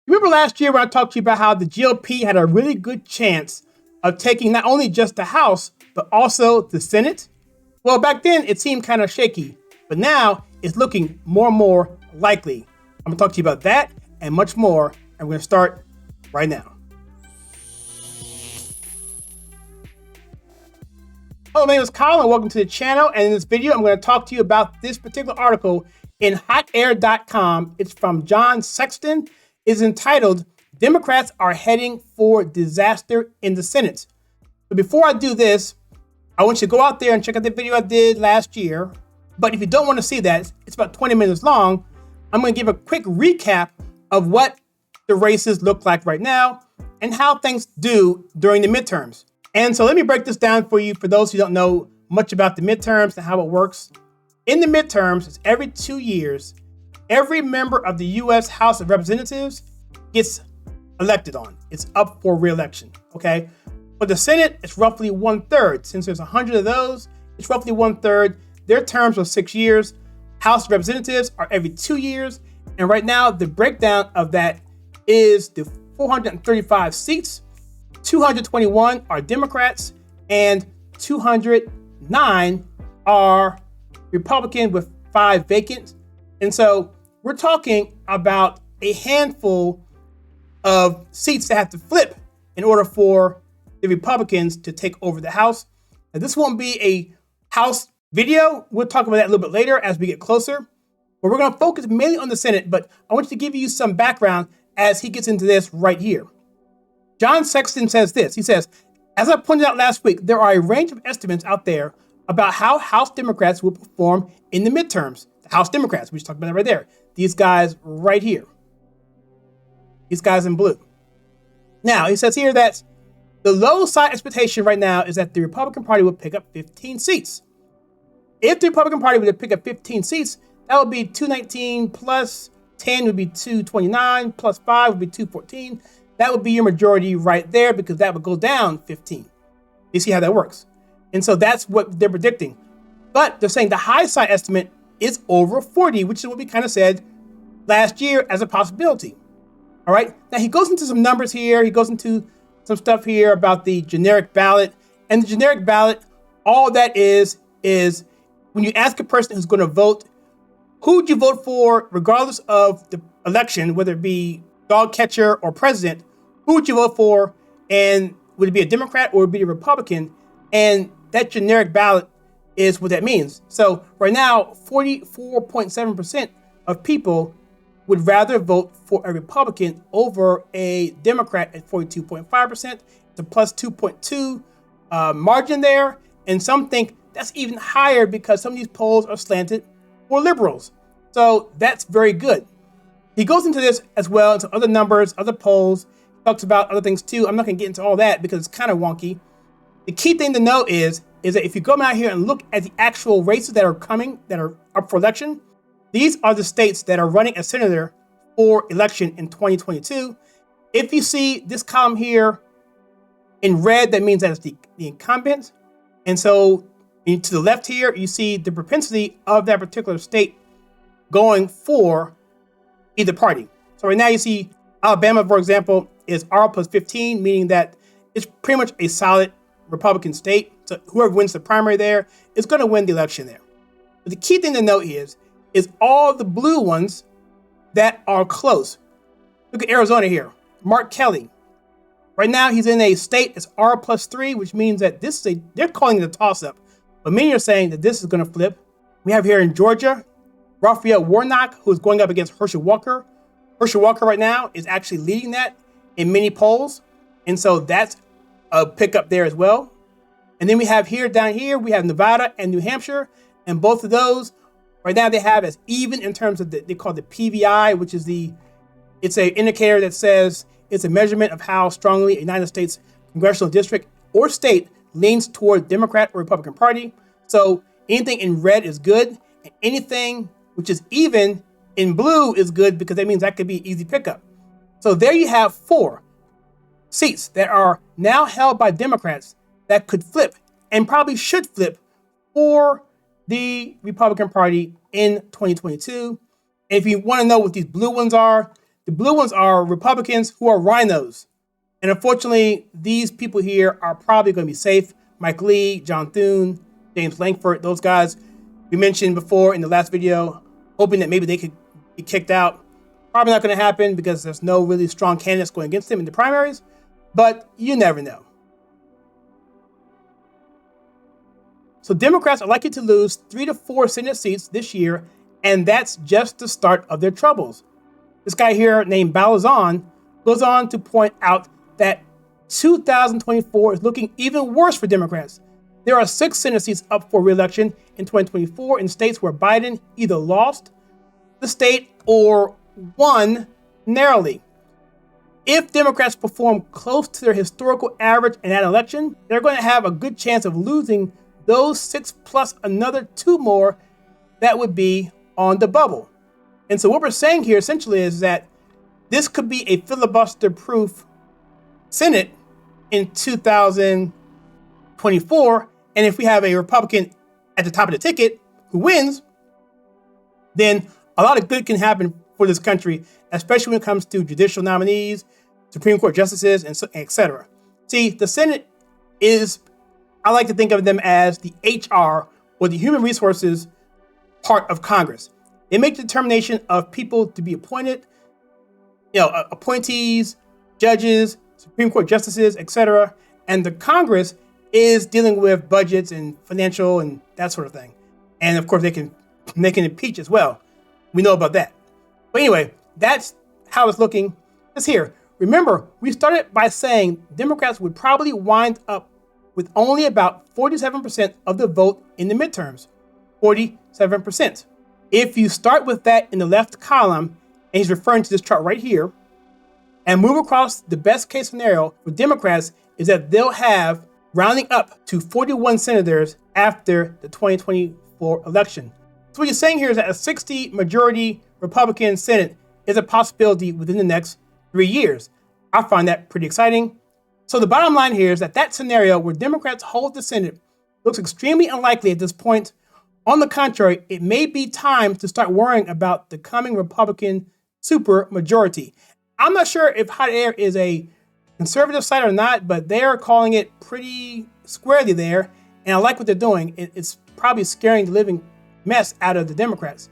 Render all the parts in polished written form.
Remember last year when I talked to you about how the GOP had a really good chance of taking not only just the House, but also the Senate? Well, back then it seemed kind of shaky, but now it's looking more and more likely. I'm gonna talk to you about that and much more, and we're gonna start right now. Hello, my name is Kyle and welcome to the channel. And in this video, I'm going to talk to you about this particular article in hotair.com. It's from John Sexton. It's entitled, Democrats Are Heading for Disaster in the Senate. But before I do this, I want you to go out there and check out the video I did last year. But if you don't want to see that, it's about 20 minutes long. I'm going to give a quick recap of what the races look like right now and how things do during the midterms. And so let me break this down for you for those who don't know much about the midterms and how it works. In the midterms, it's every 2 years, every member of the U.S. House of Representatives gets elected on. It's up for re-election, okay? For the Senate, it's roughly 1/3. Since there's 100 of those, it's roughly 1/3. Their terms are 6 years. House of Representatives are every 2 years. And right now, the breakdown of that is the 435 seats. 221 are Democrats and 209 are Republican with 5 vacant. And so we're talking about a handful of seats that have to flip in order for the Republicans to take over the House. Now, this won't be a House video. We'll talk about that a little bit later as we get closer. But we're going to focus mainly on the Senate, but I want to give you some background as he gets into this right here. John Sexton says this. He says, as I pointed out last week, there are a range of estimates out there about how House Democrats will perform in the midterms. The House Democrats, we just talked about that right there. These guys right here. These guys in blue. Now, he says here that the low side expectation right now is that the Republican Party will pick up 15 seats. If the Republican Party were to pick up 15 seats, that would be 219 plus 10 would be 229 plus 5 would be 214. That would be your majority right there because that would go down 15. You see how that works? And so that's what they're predicting. But they're saying the high side estimate is over 40, which is what we kind of said last year as a possibility. All right. Now he goes into some numbers here. He goes into some stuff here about the generic ballot. And the generic ballot, all that is when you ask a person who's going to vote, who would you vote for regardless of the election, whether it be dog catcher or president, who would you vote for? And would it be a Democrat or would it be a Republican? And that generic ballot is what that means. So right now, 44.7% of people would rather vote for a Republican over a Democrat at 42.5%. It's a plus 2.2 margin there. And some think that's even higher because some of these polls are slanted for liberals. So that's very good. He goes into this as well, into other numbers, other polls, talks about other things too. I'm not going to get into all that because it's kind of wonky. The key thing to know is that if you come out here and look at the actual races that are coming, that are up for election, these are the states that are running a senator for election in 2022. If you see this column here in red, that means that it's the incumbent. And so to the left here, you see the propensity of that particular state going for either party. So right now you see Alabama, for example, is R plus 15, meaning that it's pretty much a solid Republican state. So whoever wins the primary there is going to win the election there. But the key thing to note is all the blue ones that are close. Look at Arizona here. Mark Kelly. Right now he's in a state that's R plus 3, which means that they're calling it a toss-up. But many are saying that this is going to flip. We have here in Georgia, Raphael Warnock, who is going up against Herschel Walker. Herschel Walker right now is actually leading that in many polls. And so that's a pickup there as well. And then we have down here, we have Nevada and New Hampshire. And both of those, right now they have as even in terms of they call it the PVI, which is it's an indicator that says it's a measurement of how strongly a United States congressional district or state leans toward Democrat or Republican Party. So anything in red is good. And anything which is even in blue is good because that means that could be easy pickup. So there you have 4 seats that are now held by Democrats that could flip and probably should flip for the Republican Party in 2022. And if you want to know what these blue ones are, The blue ones are Republicans who are rhinos. And unfortunately, these people here are probably going to be safe. Mike Lee, John Thune, James Lankford, those guys we mentioned before in the last video, hoping that maybe they could be kicked out. Probably not going to happen because there's no really strong candidates going against them in the primaries, but you never know. So Democrats are likely to lose 3 to 4 Senate seats this year, and that's just the start of their troubles. This guy here named Balazan goes on to point out that 2024 is looking even worse for Democrats. There are 6 Senate seats up for re-election in 2024 in states where Biden either lost the state or won narrowly. If Democrats perform close to their historical average in that election, they're going to have a good chance of losing those 6 plus another 2 more that would be on the bubble. And so what we're saying here essentially is that this could be a filibuster-proof Senate in 2024. And if we have a Republican at the top of the ticket who wins, then a lot of good can happen for this country, especially when it comes to judicial nominees, Supreme Court justices, and et cetera. See, the Senate is, I like to think of them as the HR, or the human resources part of Congress. They make the determination of people to be appointed, appointees, judges, Supreme Court justices, et cetera. And the Congress is dealing with budgets and financial and that sort of thing. And of course, they can impeach as well. We know about that. But anyway, that's how it's looking. It's here. Remember, we started by saying Democrats would probably wind up with only about 47% of the vote in the midterms. 47%. If you start with that in the left column, and he's referring to this chart right here, and move across, the best case scenario for Democrats is that they'll have rounding up to 41 senators after the 2024 election. So what you're saying here is that a 60 majority Republican Senate is a possibility within the next 3 years. I find that pretty exciting. So the bottom line here is that scenario where Democrats hold the Senate looks extremely unlikely at this point. On the contrary, it may be time to start worrying about the coming Republican supermajority. I'm not sure if Hot Air is a conservative site or not, but they're calling it pretty squarely there, and I like what they're doing. It's probably scaring the living mess out of the Democrats.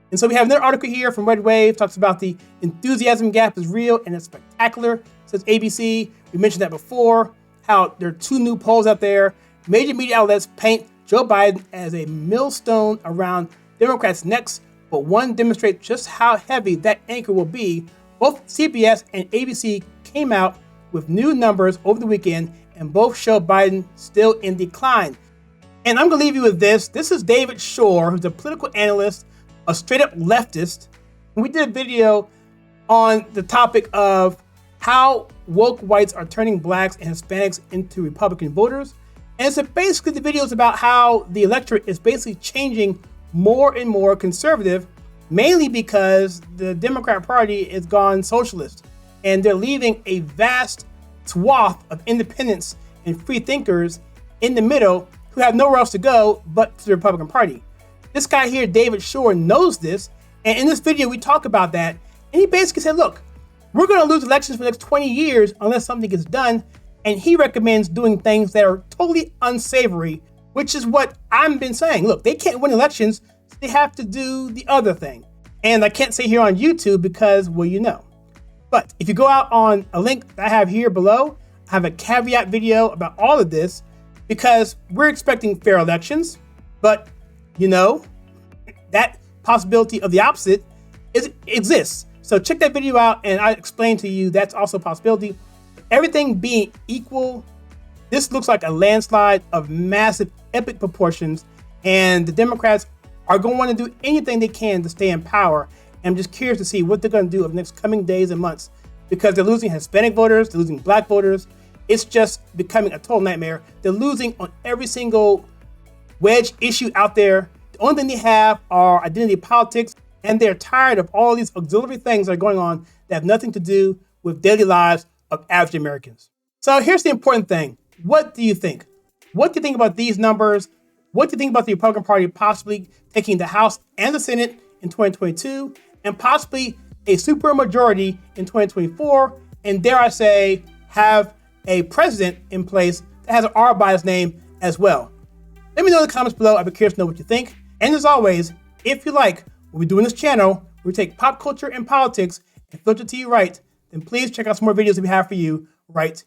And so we have another article here from Red Wave, talks about the enthusiasm gap is real and it's spectacular, says ABC. We mentioned that before, how there are 2 new polls out there. Major media outlets paint Joe Biden as a millstone around Democrats' necks, but one demonstrates just how heavy that anchor will be. Both CBS and ABC came out with new numbers over the weekend, and both show Biden still in decline. And I'm going to leave you with this. This is David Shore, who's a political analyst, a straight-up leftist. And we did a video on the topic of how woke whites are turning blacks and Hispanics into Republican voters. And so basically the video is about how the electorate is basically changing more and more conservative, mainly because the Democrat Party has gone socialist. And they're leaving a vast swath of independents and free thinkers in the middle who have nowhere else to go but to the Republican Party. This guy here, David Shore, knows this. And in this video, we talk about that. And he basically said, look, we're going to lose elections for the next 20 years unless something gets done. And he recommends doing things that are totally unsavory, which is what I've been saying. Look, they can't win elections, so they have to do the other thing. And I can't say here on YouTube because, well, you know. But if you go out on a link that I have here below, I have a caveat video about all of this because we're expecting fair elections. But, you know, that possibility of the opposite exists. So check that video out and I explain to you that's also a possibility. Everything being equal, this looks like a landslide of massive, epic proportions. And the Democrats are going to want to do anything they can to stay in power. And I'm just curious to see what they're going to do over the next coming days and months because they're losing Hispanic voters, they're losing black voters. It's just becoming a total nightmare. They're losing on every single wedge issue out there. The only thing they have are identity politics, and they're tired of all these auxiliary things that are going on that have nothing to do with daily lives of average Americans. So here's the important thing. What do you think? What do you think about these numbers? What do you think about the Republican Party possibly taking the House and the Senate in 2022 and possibly a supermajority in 2024, and dare I say, have a president in place that has an R by his name as well. Let me know in the comments below. I'd be curious to know what you think. And as always, if you like what we do in this channel, where we take pop culture and politics and filter to you right, then please check out some more videos that we have for you right